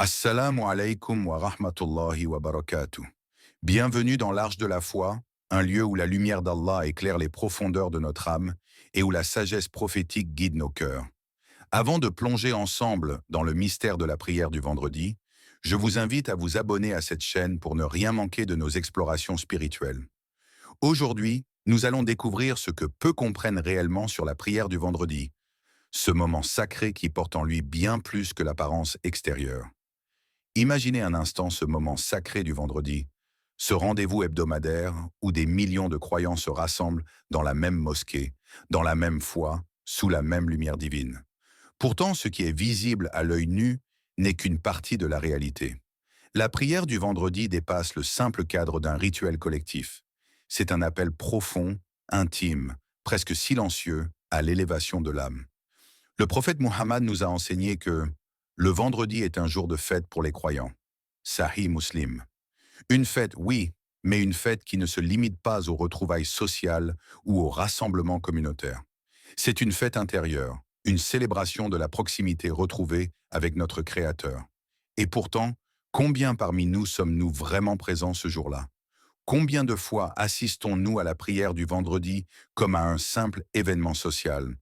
Assalamu alaikum wa rahmatullahi wa barakatuh. Bienvenue dans l'Arche de la foi, un lieu où la lumière d'Allah éclaire les profondeurs de notre âme et où la sagesse prophétique guide nos cœurs. Avant de plonger ensemble dans le mystère de la prière du vendredi, je vous invite à vous abonner à cette chaîne pour ne rien manquer de nos explorations spirituelles. Aujourd'hui, nous allons découvrir ce que peu comprennent réellement sur la prière du vendredi, ce moment sacré qui porte en lui bien plus que l'apparence extérieure. Imaginez un instant ce moment sacré du vendredi, ce rendez-vous hebdomadaire où des millions de croyants se rassemblent dans la même mosquée, dans la même foi, sous la même lumière divine. Pourtant, ce qui est visible à l'œil nu n'est qu'une partie de la réalité. La prière du vendredi dépasse le simple cadre d'un rituel collectif. C'est un appel profond, intime, presque silencieux à l'élévation de l'âme. Le prophète Muhammad nous a enseigné que le vendredi est un jour de fête pour les croyants. Sahih Muslim. Une fête, oui, mais une fête qui ne se limite pas aux retrouvailles sociales ou aux rassemblements communautaires. C'est une fête intérieure, une célébration de la proximité retrouvée avec notre Créateur. Et pourtant, combien parmi nous sommes-nous vraiment présents ce jour-là? Combien de fois assistons-nous à la prière du vendredi comme à un simple événement social,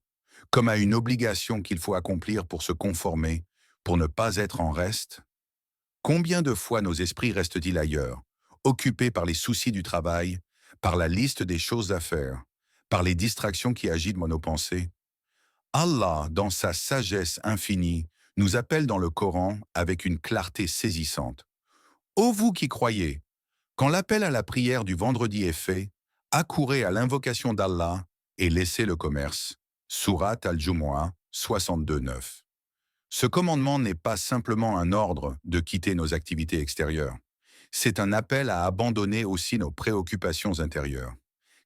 comme à une obligation qu'il faut accomplir pour se conformer, pour ne pas être en reste? Combien de fois nos esprits restent-ils ailleurs, occupés par les soucis du travail, par la liste des choses à faire, par les distractions qui agitent nos pensées? Allah, dans sa sagesse infinie, nous appelle dans le Coran avec une clarté saisissante. Ô vous qui croyez, quand l'appel à la prière du vendredi est fait, accourez à l'invocation d'Allah et laissez le commerce. Sourate Al-Jumu'ah 62:9. Ce commandement n'est pas simplement un ordre de quitter nos activités extérieures. C'est un appel à abandonner aussi nos préoccupations intérieures.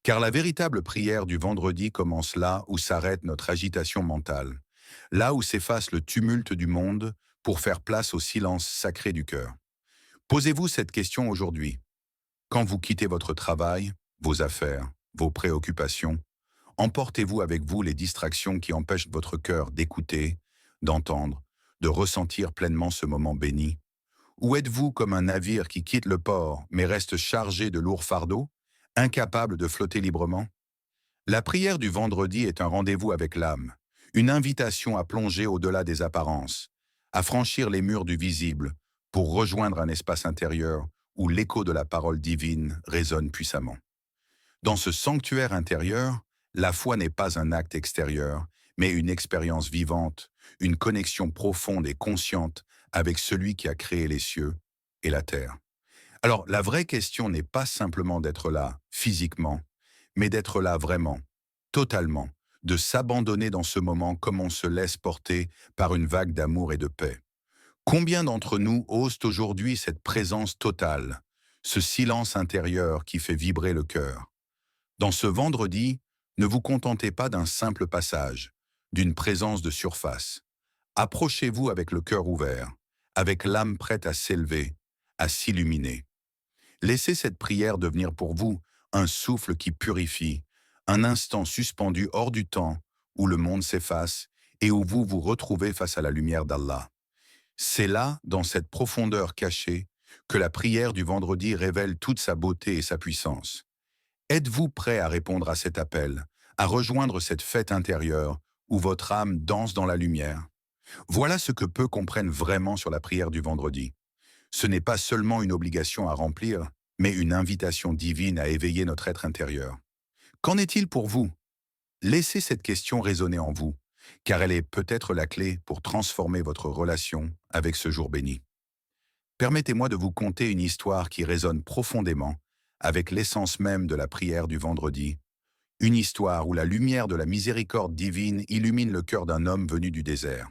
Car la véritable prière du vendredi commence là où s'arrête notre agitation mentale, là où s'efface le tumulte du monde pour faire place au silence sacré du cœur. Posez-vous cette question aujourd'hui. Quand vous quittez votre travail, vos affaires, vos préoccupations, emportez-vous avec vous les distractions qui empêchent votre cœur d'écouter, d'entendre, de ressentir pleinement ce moment béni? Ou êtes-vous comme un navire qui quitte le port mais reste chargé de lourds fardeaux, incapable de flotter librement? La prière du vendredi est un rendez-vous avec l'âme, une invitation à plonger au-delà des apparences, à franchir les murs du visible pour rejoindre un espace intérieur où l'écho de la parole divine résonne puissamment. Dans ce sanctuaire intérieur, la foi n'est pas un acte extérieur, mais une expérience vivante, une connexion profonde et consciente avec celui qui a créé les cieux et la terre. Alors, la vraie question n'est pas simplement d'être là, physiquement, mais d'être là vraiment, totalement, de s'abandonner dans ce moment comme on se laisse porter par une vague d'amour et de paix. Combien d'entre nous osent aujourd'hui cette présence totale, ce silence intérieur qui fait vibrer le cœur? Dans ce vendredi, ne vous contentez pas d'un simple passage, d'une présence de surface. Approchez-vous avec le cœur ouvert, avec l'âme prête à s'élever, à s'illuminer. Laissez cette prière devenir pour vous un souffle qui purifie, un instant suspendu hors du temps où le monde s'efface et où vous vous retrouvez face à la lumière d'Allah. C'est là, dans cette profondeur cachée, que la prière du vendredi révèle toute sa beauté et sa puissance. Êtes-vous prêt à répondre à cet appel, à rejoindre cette fête intérieure où votre âme danse dans la lumière? Voilà ce que peu comprennent vraiment sur la prière du vendredi. Ce n'est pas seulement une obligation à remplir, mais une invitation divine à éveiller notre être intérieur. Qu'en est-il pour vous? Laissez cette question résonner en vous, car elle est peut-être la clé pour transformer votre relation avec ce jour béni. Permettez-moi de vous conter une histoire qui résonne profondément avec l'essence même de la prière du vendredi, une histoire où la lumière de la miséricorde divine illumine le cœur d'un homme venu du désert.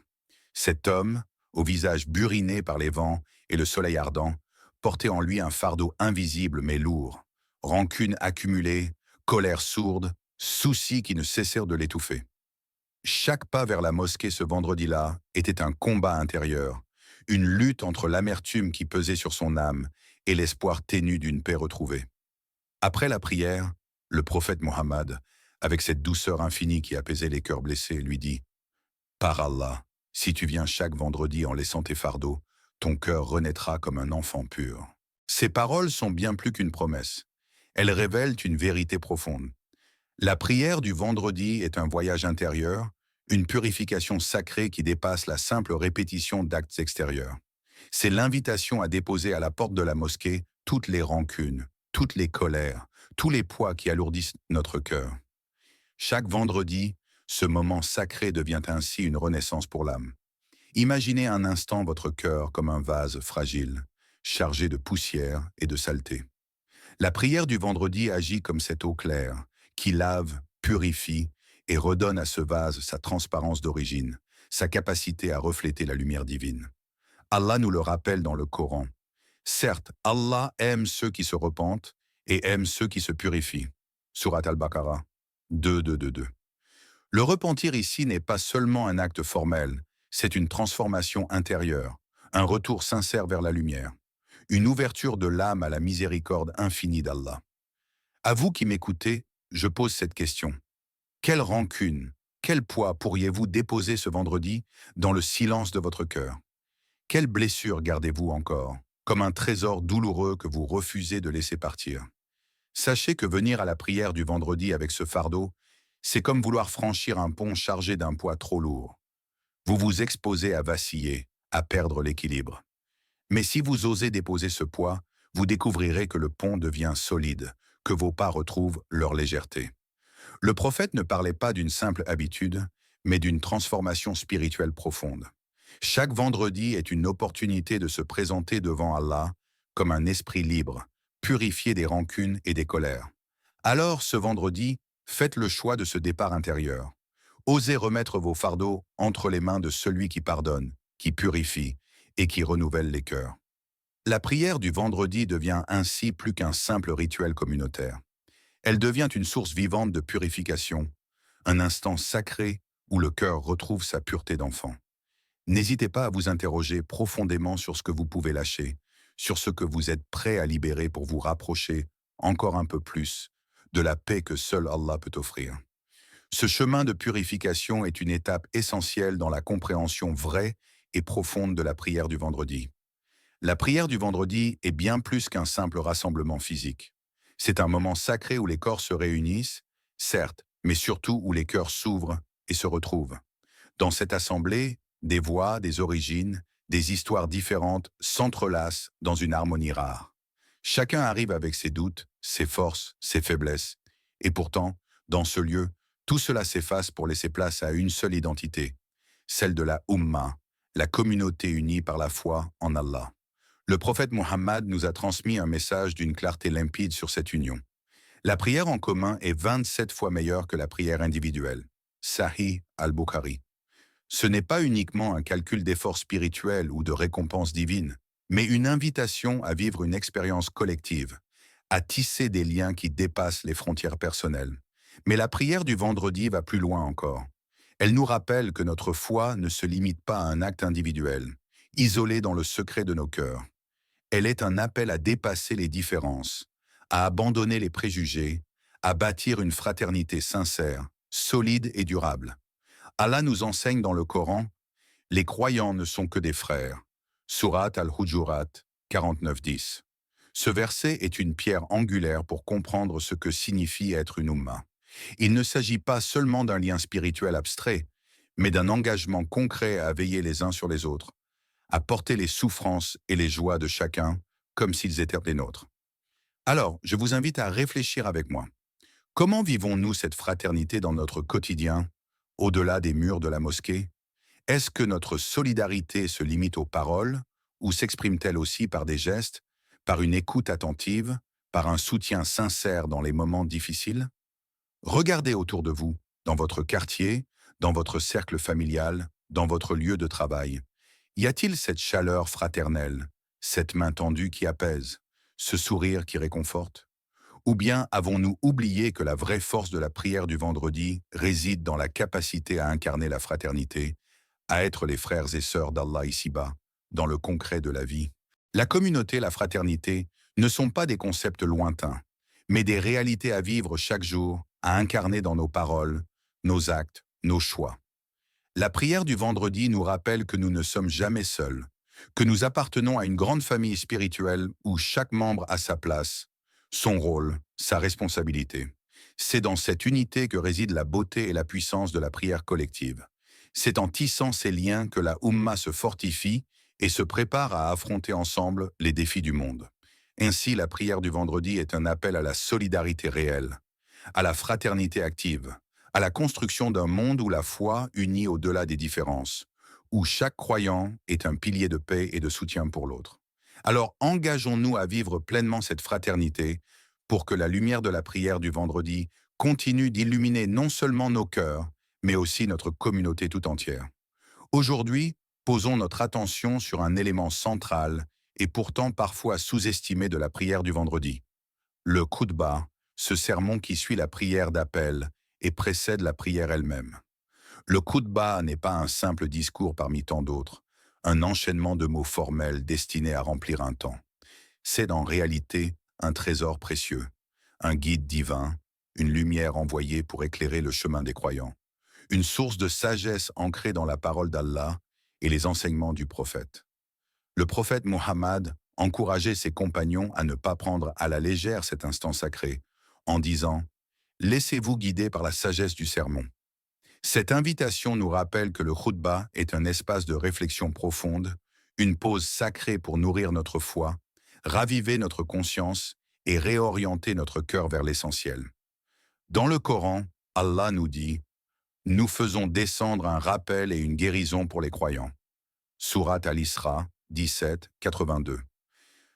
Cet homme, au visage buriné par les vents et le soleil ardent, portait en lui un fardeau invisible mais lourd, rancune accumulée, colère sourde, soucis qui ne cessèrent de l'étouffer. Chaque pas vers la mosquée ce vendredi-là était un combat intérieur, une lutte entre l'amertume qui pesait sur son âme et l'espoir ténu d'une paix retrouvée. Après la prière, le prophète Mohammed, avec cette douceur infinie qui apaisait les cœurs blessés, lui dit « Par Allah, si tu viens chaque vendredi en laissant tes fardeaux, ton cœur renaîtra comme un enfant pur. Ces paroles sont bien plus qu'une promesse. Elles révèlent une vérité profonde. La prière du vendredi est un voyage intérieur, une purification sacrée qui dépasse la simple répétition d'actes extérieurs. C'est l'invitation à déposer à la porte de la mosquée toutes les rancunes, toutes les colères, tous les poids qui alourdissent notre cœur. Chaque vendredi, ce moment sacré devient ainsi une renaissance pour l'âme. Imaginez un instant votre cœur comme un vase fragile, chargé de poussière et de saleté. La prière du vendredi agit comme cette eau claire, qui lave, purifie et redonne à ce vase sa transparence d'origine, sa capacité à refléter la lumière divine. Allah nous le rappelle dans le Coran. Certes, Allah aime ceux qui se repentent et aime ceux qui se purifient. Surat al-Baqarah 2. Le repentir ici n'est pas seulement un acte formel, c'est une transformation intérieure, un retour sincère vers la lumière, une ouverture de l'âme à la miséricorde infinie d'Allah. À vous qui m'écoutez, je pose cette question. Quelle rancune, quel poids pourriez-vous déposer ce vendredi dans le silence de votre cœur? Quelle blessure gardez-vous encore, comme un trésor douloureux que vous refusez de laisser partir? Sachez que venir à la prière du vendredi avec ce fardeau, c'est comme vouloir franchir un pont chargé d'un poids trop lourd. Vous vous exposez à vaciller, à perdre l'équilibre. Mais si vous osez déposer ce poids, vous découvrirez que le pont devient solide, que vos pas retrouvent leur légèreté. Le prophète ne parlait pas d'une simple habitude, mais d'une transformation spirituelle profonde. Chaque vendredi est une opportunité de se présenter devant Allah comme un esprit libre, purifié des rancunes et des colères. Alors, ce vendredi, faites le choix de ce départ intérieur. Osez remettre vos fardeaux entre les mains de celui qui pardonne, qui purifie et qui renouvelle les cœurs. La prière du vendredi devient ainsi plus qu'un simple rituel communautaire. Elle devient une source vivante de purification, un instant sacré où le cœur retrouve sa pureté d'enfant. N'hésitez pas à vous interroger profondément sur ce que vous pouvez lâcher, sur ce que vous êtes prêt à libérer pour vous rapprocher encore un peu plus de la paix que seul Allah peut offrir. Ce chemin de purification est une étape essentielle dans la compréhension vraie et profonde de la prière du vendredi. La prière du vendredi est bien plus qu'un simple rassemblement physique. C'est un moment sacré où les corps se réunissent, certes, mais surtout où les cœurs s'ouvrent et se retrouvent. Dans cette assemblée, des voix, des origines, des histoires différentes s'entrelacent dans une harmonie rare. Chacun arrive avec ses doutes, ses forces, ses faiblesses. Et pourtant, dans ce lieu, tout cela s'efface pour laisser place à une seule identité, celle de la Ummah, la communauté unie par la foi en Allah. Le prophète Mohammed nous a transmis un message d'une clarté limpide sur cette union. La prière en commun est 27 fois meilleure que la prière individuelle. Sahih al-Bukhari. Ce n'est pas uniquement un calcul d'effort spirituel ou de récompense divine, mais une invitation à vivre une expérience collective, à tisser des liens qui dépassent les frontières personnelles. Mais la prière du vendredi va plus loin encore. Elle nous rappelle que notre foi ne se limite pas à un acte individuel, isolé dans le secret de nos cœurs. Elle est un appel à dépasser les différences, à abandonner les préjugés, à bâtir une fraternité sincère, solide et durable. Allah nous enseigne dans le Coran, « Les croyants ne sont que des frères » Surat al-Hujurat 49-10. Ce verset est une pierre angulaire pour comprendre ce que signifie être une Ummah. Il ne s'agit pas seulement d'un lien spirituel abstrait, mais d'un engagement concret à veiller les uns sur les autres, à porter les souffrances et les joies de chacun comme s'ils étaient les nôtres. Alors, je vous invite à réfléchir avec moi. Comment vivons-nous cette fraternité dans notre quotidien, au-delà des murs de la mosquée? Est-ce que notre solidarité se limite aux paroles ou s'exprime-t-elle aussi par des gestes, par une écoute attentive, par un soutien sincère dans les moments difficiles? Regardez autour de vous, dans votre quartier, dans votre cercle familial, dans votre lieu de travail. Y a-t-il cette chaleur fraternelle, cette main tendue qui apaise, ce sourire qui réconforte? Ou bien avons-nous oublié que la vraie force de la prière du vendredi réside dans la capacité à incarner la fraternité, à être les frères et sœurs d'Allah ici-bas, dans le concret de la vie? La communauté, la fraternité, ne sont pas des concepts lointains, mais des réalités à vivre chaque jour, à incarner dans nos paroles, nos actes, nos choix. La prière du vendredi nous rappelle que nous ne sommes jamais seuls, que nous appartenons à une grande famille spirituelle où chaque membre a sa place, son rôle, sa responsabilité. C'est dans cette unité que réside la beauté et la puissance de la prière collective. C'est en tissant ces liens que la Ummah se fortifie et se prépare à affronter ensemble les défis du monde. Ainsi, la prière du vendredi est un appel à la solidarité réelle, à la fraternité active, à la construction d'un monde où la foi unit au-delà des différences, où chaque croyant est un pilier de paix et de soutien pour l'autre. Alors engageons-nous à vivre pleinement cette fraternité pour que la lumière de la prière du vendredi continue d'illuminer non seulement nos cœurs, mais aussi notre communauté tout entière. Aujourd'hui, posons notre attention sur un élément central et pourtant parfois sous-estimé de la prière du vendredi, le khutba, ce sermon qui suit la prière d'appel et précède la prière elle-même. Le khutba n'est pas un simple discours parmi tant d'autres, un enchaînement de mots formels destinés à remplir un temps. C'est en réalité un trésor précieux, un guide divin, une lumière envoyée pour éclairer le chemin des croyants, une source de sagesse ancrée dans la parole d'Allah et les enseignements du prophète. Le prophète Mohammed encourageait ses compagnons à ne pas prendre à la légère cet instant sacré, en disant « Laissez-vous guider par la sagesse du sermon ». Cette invitation nous rappelle que le khutba est un espace de réflexion profonde, une pause sacrée pour nourrir notre foi, raviver notre conscience et réorienter notre cœur vers l'essentiel. Dans le Coran, Allah nous dit « Nous faisons descendre un rappel et une guérison pour les croyants ». Sourate Al-Isra 17, 82.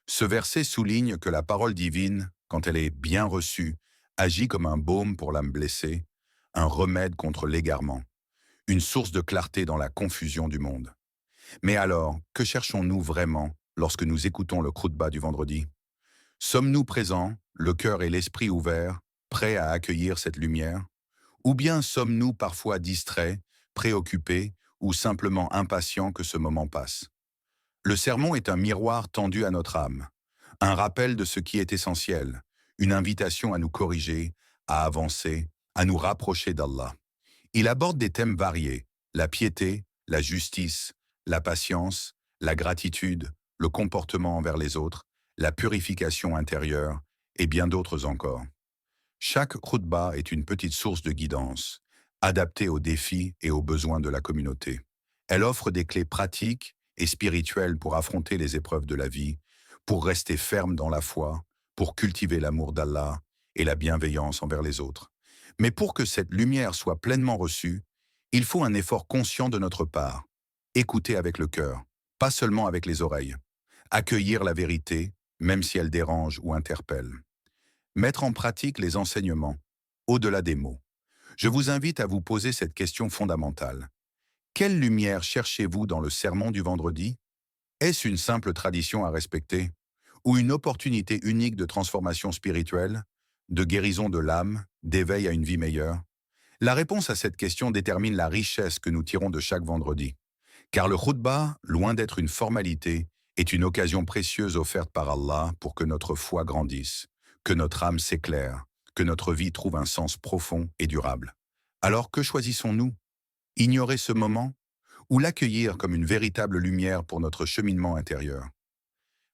Ce verset souligne que la parole divine, quand elle est bien reçue, agit comme un baume pour l'âme blessée, un remède contre l'égarement, une source de clarté dans la confusion du monde. Mais alors, que cherchons-nous vraiment lorsque nous écoutons le khutba du vendredi? Sommes-nous présents, le cœur et l'esprit ouverts, prêts à accueillir cette lumière? Ou bien sommes-nous parfois distraits, préoccupés ou simplement impatients que ce moment passe? Le sermon est un miroir tendu à notre âme, un rappel de ce qui est essentiel, une invitation à nous corriger, à avancer, à nous rapprocher d'Allah. Il aborde des thèmes variés, la piété, la justice, la patience, la gratitude, le comportement envers les autres, la purification intérieure et bien d'autres encore. Chaque khutba est une petite source de guidance, adaptée aux défis et aux besoins de la communauté. Elle offre des clés pratiques et spirituelles pour affronter les épreuves de la vie, pour rester ferme dans la foi, pour cultiver l'amour d'Allah et la bienveillance envers les autres. Mais pour que cette lumière soit pleinement reçue, il faut un effort conscient de notre part. Écouter avec le cœur, pas seulement avec les oreilles. Accueillir la vérité, même si elle dérange ou interpelle. Mettre en pratique les enseignements, au-delà des mots. Je vous invite à vous poser cette question fondamentale. Quelle lumière cherchez-vous dans le sermon du vendredi? Est-ce une simple tradition à respecter? Ou une opportunité unique de transformation spirituelle, de guérison de l'âme, d'éveil à une vie meilleure? La réponse à cette question détermine la richesse que nous tirons de chaque vendredi. Car le khutba, loin d'être une formalité, est une occasion précieuse offerte par Allah pour que notre foi grandisse, que notre âme s'éclaire, que notre vie trouve un sens profond et durable. Alors que choisissons-nous? Ignorer ce moment ou l'accueillir comme une véritable lumière pour notre cheminement intérieur?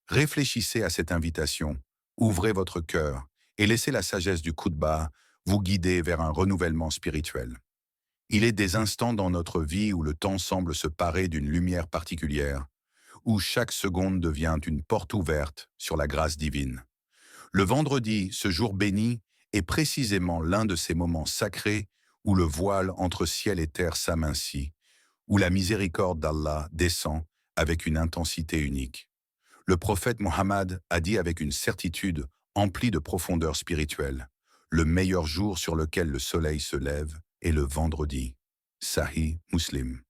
Réfléchissez à cette invitation, ouvrez votre cœur et laissez la sagesse du khutba vous guider vers un renouvellement spirituel. Il est des instants dans notre vie où le temps semble se parer d'une lumière particulière, où chaque seconde devient une porte ouverte sur la grâce divine. Le vendredi, ce jour béni, est précisément l'un de ces moments sacrés où le voile entre ciel et terre s'amincit, où la miséricorde d'Allah descend avec une intensité unique. Le prophète Mohammed a dit avec une certitude emplie de profondeur spirituelle, le meilleur jour sur lequel le soleil se lève est le vendredi. Sahih Muslim.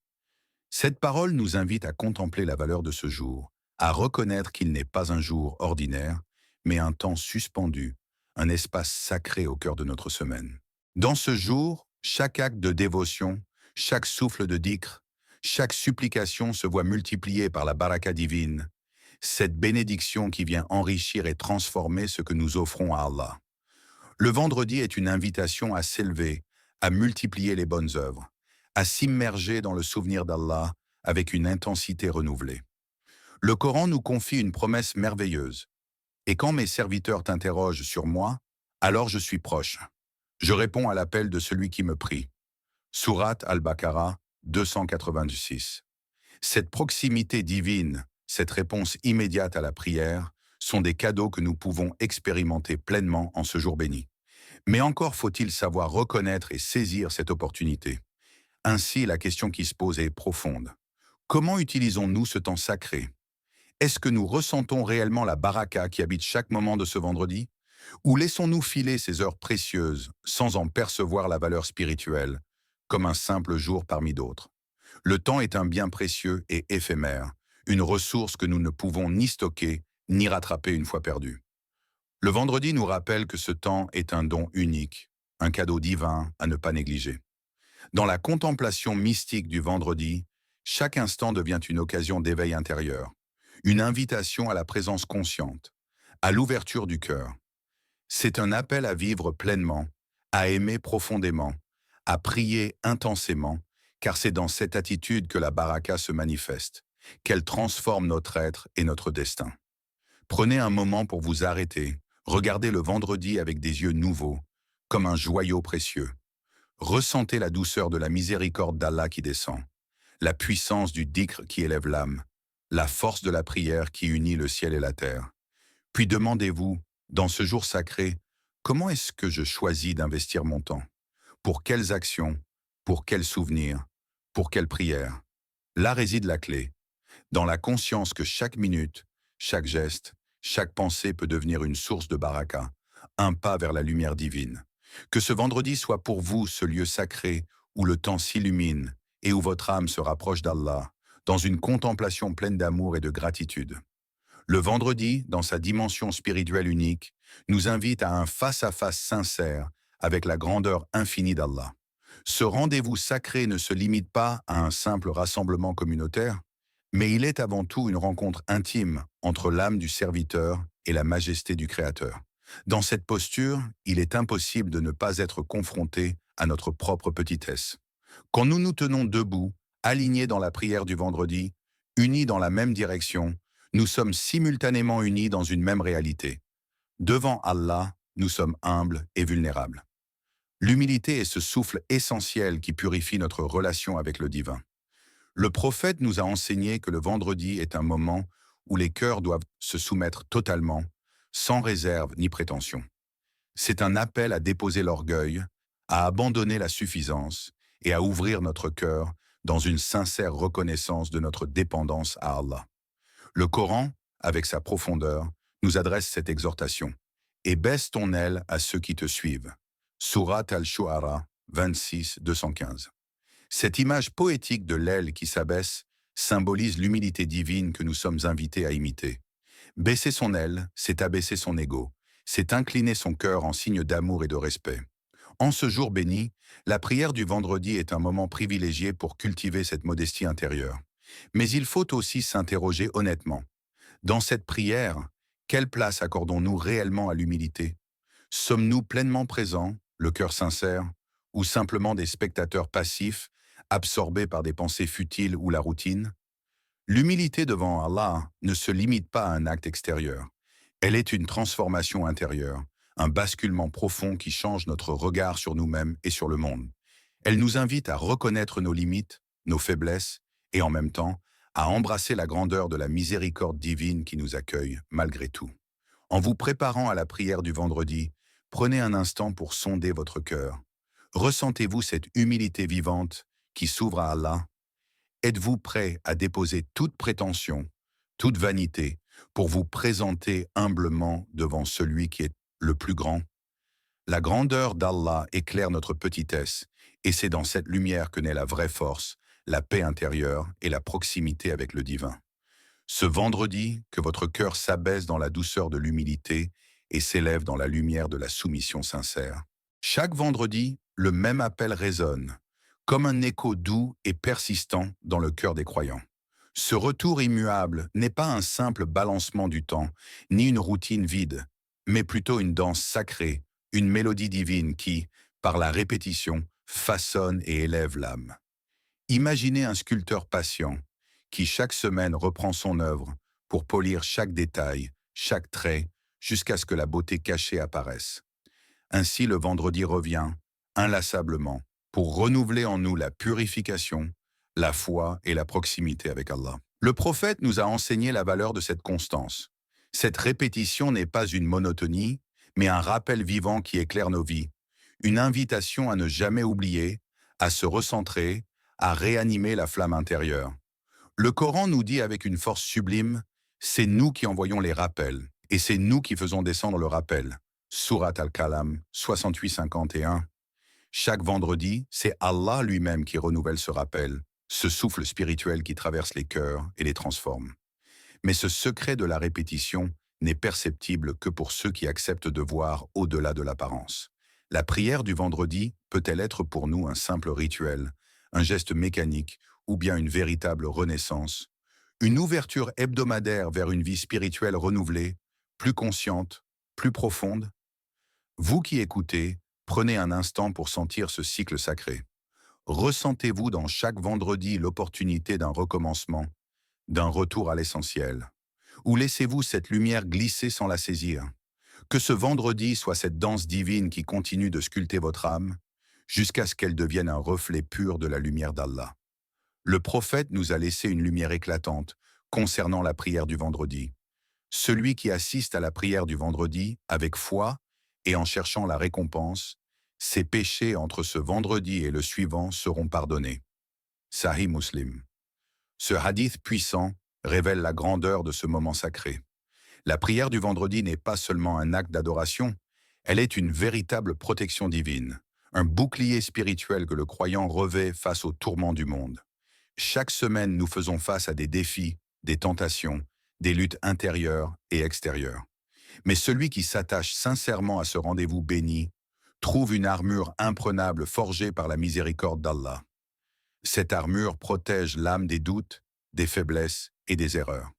Cette parole nous invite à contempler la valeur de ce jour, à reconnaître qu'il n'est pas un jour ordinaire, mais un temps suspendu, un espace sacré au cœur de notre semaine. Dans ce jour, chaque acte de dévotion, chaque souffle de dhikr, chaque supplication se voit multipliée par la baraka divine, cette bénédiction qui vient enrichir et transformer ce que nous offrons à Allah. Le vendredi est une invitation à s'élever, à multiplier les bonnes œuvres, à s'immerger dans le souvenir d'Allah avec une intensité renouvelée. Le Coran nous confie une promesse merveilleuse. Et quand mes serviteurs t'interrogent sur moi, alors je suis proche. Je réponds à l'appel de celui qui me prie. Sourate Al-Baqarah 286. Cette proximité divine, cette réponse immédiate à la prière, sont des cadeaux que nous pouvons expérimenter pleinement en ce jour béni. Mais encore faut-il savoir reconnaître et saisir cette opportunité. Ainsi, la question qui se pose est profonde. Comment utilisons-nous ce temps sacré? Est-ce que nous ressentons réellement la baraka qui habite chaque moment de ce vendredi? Ou laissons-nous filer ces heures précieuses sans en percevoir la valeur spirituelle, comme un simple jour parmi d'autres? Le temps est un bien précieux et éphémère, une ressource que nous ne pouvons ni stocker ni rattraper une fois perdue. Le vendredi nous rappelle que ce temps est un don unique, un cadeau divin à ne pas négliger. Dans la contemplation mystique du vendredi, chaque instant devient une occasion d'éveil intérieur, une invitation à la présence consciente, à l'ouverture du cœur. C'est un appel à vivre pleinement, à aimer profondément, à prier intensément, car c'est dans cette attitude que la baraka se manifeste, qu'elle transforme notre être et notre destin. Prenez un moment pour vous arrêter, regardez le vendredi avec des yeux nouveaux, comme un joyau précieux. Ressentez la douceur de la miséricorde d'Allah qui descend, la puissance du dhikr qui élève l'âme, la force de la prière qui unit le ciel et la terre. Puis demandez-vous, dans ce jour sacré, comment est-ce que je choisis d'investir mon temps? Pour quelles actions? Pour quels souvenirs? Pour quelles prières? Là réside la clé, dans la conscience que chaque minute, chaque geste, chaque pensée peut devenir une source de baraka, un pas vers la lumière divine. Que ce vendredi soit pour vous ce lieu sacré où le temps s'illumine et où votre âme se rapproche d'Allah, dans une contemplation pleine d'amour et de gratitude. Le vendredi, dans sa dimension spirituelle unique, nous invite à un face-à-face sincère avec la grandeur infinie d'Allah. Ce rendez-vous sacré ne se limite pas à un simple rassemblement communautaire, mais il est avant tout une rencontre intime entre l'âme du serviteur et la majesté du Créateur. Dans cette posture, il est impossible de ne pas être confronté à notre propre petitesse. Quand nous nous tenons debout, alignés dans la prière du vendredi, unis dans la même direction, nous sommes simultanément unis dans une même réalité. Devant Allah, nous sommes humbles et vulnérables. L'humilité est ce souffle essentiel qui purifie notre relation avec le divin. Le prophète nous a enseigné que le vendredi est un moment où les cœurs doivent se soumettre totalement, sans réserve ni prétention. C'est un appel à déposer l'orgueil, à abandonner la suffisance et à ouvrir notre cœur dans une sincère reconnaissance de notre dépendance à Allah. Le Coran, avec sa profondeur, nous adresse cette exhortation. Et baisse ton aile à ceux qui te suivent. Sourate Al-Shu'ara 26, 215. Cette image poétique de l'aile qui s'abaisse symbolise l'humilité divine que nous sommes invités à imiter. Baisser son aile, c'est abaisser son ego, c'est incliner son cœur en signe d'amour et de respect. En ce jour béni, la prière du vendredi est un moment privilégié pour cultiver cette modestie intérieure. Mais il faut aussi s'interroger honnêtement. Dans cette prière, quelle place accordons-nous réellement à l'humilité? Sommes-nous pleinement présents, le cœur sincère, ou simplement des spectateurs passifs, absorbés par des pensées futiles ou la routine? L'humilité devant Allah ne se limite pas à un acte extérieur. Elle est une transformation intérieure, un basculement profond qui change notre regard sur nous-mêmes et sur le monde. Elle nous invite à reconnaître nos limites, nos faiblesses, et en même temps, à embrasser la grandeur de la miséricorde divine qui nous accueille malgré tout. En vous préparant à la prière du vendredi, prenez un instant pour sonder votre cœur. Ressentez-vous cette humilité vivante qui s'ouvre à Allah? Êtes-vous prêt à déposer toute prétention, toute vanité, pour vous présenter humblement devant celui qui est le plus grand? La grandeur d'Allah éclaire notre petitesse, et c'est dans cette lumière que naît la vraie force, la paix intérieure et la proximité avec le divin. Ce vendredi, que votre cœur s'abaisse dans la douceur de l'humilité et s'élève dans la lumière de la soumission sincère. Chaque vendredi, le même appel résonne, comme un écho doux et persistant dans le cœur des croyants. Ce retour immuable n'est pas un simple balancement du temps, ni une routine vide, mais plutôt une danse sacrée, une mélodie divine qui, par la répétition, façonne et élève l'âme. Imaginez un sculpteur patient, qui chaque semaine reprend son œuvre pour polir chaque détail, chaque trait, jusqu'à ce que la beauté cachée apparaisse. Ainsi le vendredi revient, inlassablement, pour renouveler en nous la purification, la foi et la proximité avec Allah. Le prophète nous a enseigné la valeur de cette constance. Cette répétition n'est pas une monotonie, mais un rappel vivant qui éclaire nos vies, une invitation à ne jamais oublier, à se recentrer, à réanimer la flamme intérieure. Le Coran nous dit avec une force sublime, c'est nous qui envoyons les rappels, et c'est nous qui faisons descendre le rappel. Surat Al-Kalam 68-51. Chaque vendredi, c'est Allah lui-même qui renouvelle ce rappel, ce souffle spirituel qui traverse les cœurs et les transforme. Mais ce secret de la répétition n'est perceptible que pour ceux qui acceptent de voir au-delà de l'apparence. La prière du vendredi peut-elle être pour nous un simple rituel, un geste mécanique ou bien une véritable renaissance, une ouverture hebdomadaire vers une vie spirituelle renouvelée, plus consciente, plus profonde? Vous qui écoutez, prenez un instant pour sentir ce cycle sacré. Ressentez-vous dans chaque vendredi l'opportunité d'un recommencement, d'un retour à l'essentiel? Ou laissez-vous cette lumière glisser sans la saisir? Que ce vendredi soit cette danse divine qui continue de sculpter votre âme, jusqu'à ce qu'elle devienne un reflet pur de la lumière d'Allah. Le prophète nous a laissé une lumière éclatante concernant la prière du vendredi. Celui qui assiste à la prière du vendredi avec foi et en cherchant la récompense, ses péchés entre ce vendredi et le suivant seront pardonnés. Sahih Muslim. Ce hadith puissant révèle la grandeur de ce moment sacré. La prière du vendredi n'est pas seulement un acte d'adoration, elle est une véritable protection divine, un bouclier spirituel que le croyant revêt face aux tourments du monde. Chaque semaine, nous faisons face à des défis, des tentations, des luttes intérieures et extérieures. Mais celui qui s'attache sincèrement à ce rendez-vous béni trouve une armure imprenable forgée par la miséricorde d'Allah. Cette armure protège l'âme des doutes, des faiblesses et des erreurs.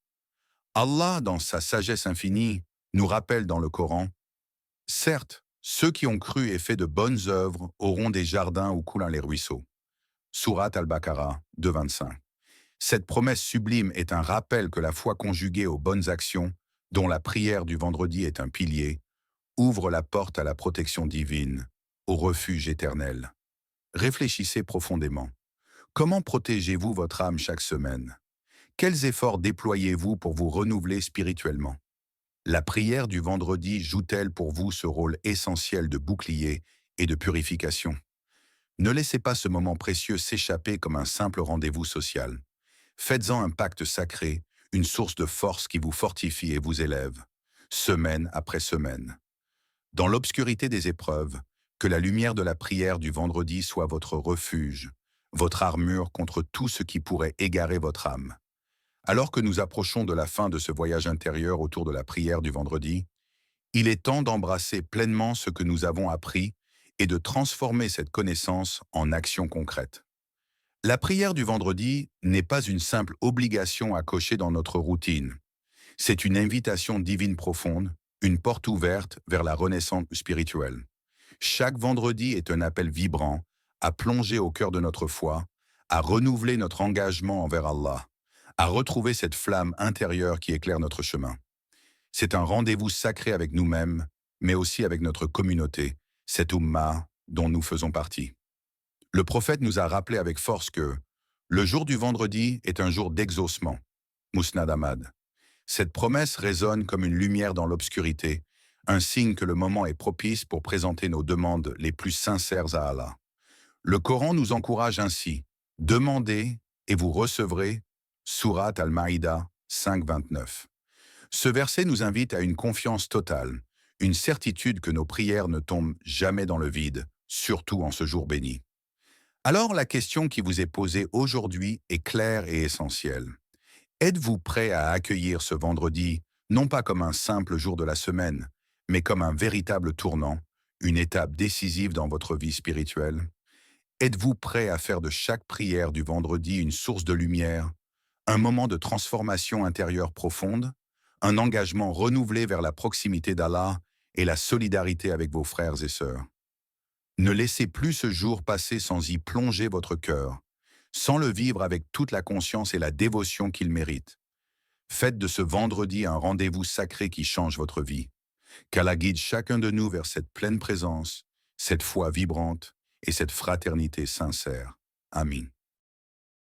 Allah, dans sa sagesse infinie, nous rappelle dans le Coran, « Certes, ceux qui ont cru et fait de bonnes œuvres auront des jardins où coulent les ruisseaux. » Surat Al-Baqarah 2.25. Cette promesse sublime est un rappel que la foi conjuguée aux bonnes actions, dont la prière du vendredi est un pilier, ouvre la porte à la protection divine, au refuge éternel. Réfléchissez profondément. Comment protégez-vous votre âme chaque semaine? Quels efforts déployez-vous pour vous renouveler spirituellement? La prière du vendredi joue-t-elle pour vous ce rôle essentiel de bouclier et de purification? Ne laissez pas ce moment précieux s'échapper comme un simple rendez-vous social. Faites-en un pacte sacré, une source de force qui vous fortifie et vous élève, semaine après semaine. Dans l'obscurité des épreuves, que la lumière de la prière du vendredi soit votre refuge, votre armure contre tout ce qui pourrait égarer votre âme. Alors que nous approchons de la fin de ce voyage intérieur autour de la prière du vendredi, il est temps d'embrasser pleinement ce que nous avons appris et de transformer cette connaissance en action concrète. La prière du vendredi n'est pas une simple obligation à cocher dans notre routine. C'est une invitation divine profonde, une porte ouverte vers la renaissance spirituelle. Chaque vendredi est un appel vibrant à plonger au cœur de notre foi, à renouveler notre engagement envers Allah, à retrouver cette flamme intérieure qui éclaire notre chemin. C'est un rendez-vous sacré avec nous-mêmes, mais aussi avec notre communauté, cette Ummah dont nous faisons partie. Le prophète nous a rappelé avec force que le jour du vendredi est un jour d'exaucement. Musnad Ahmad. Cette promesse résonne comme une lumière dans l'obscurité, un signe que le moment est propice pour présenter nos demandes les plus sincères à Allah. Le Coran nous encourage ainsi, « Demandez et vous recevrez » Surat Al-Maïda 5.29. Ce verset nous invite à une confiance totale, une certitude que nos prières ne tombent jamais dans le vide, surtout en ce jour béni. Alors la question qui vous est posée aujourd'hui est claire et essentielle. Êtes-vous prêt à accueillir ce vendredi, non pas comme un simple jour de la semaine, mais comme un véritable tournant, une étape décisive dans votre vie spirituelle? Êtes-vous prêt à faire de chaque prière du vendredi une source de lumière, un moment de transformation intérieure profonde, un engagement renouvelé vers la proximité d'Allah et la solidarité avec vos frères et sœurs? Ne laissez plus ce jour passer sans y plonger votre cœur, sans le vivre avec toute la conscience et la dévotion qu'il mérite. Faites de ce vendredi un rendez-vous sacré qui change votre vie. Qu'Allah guide chacun de nous vers cette pleine présence, cette foi vibrante et cette fraternité sincère. Amin.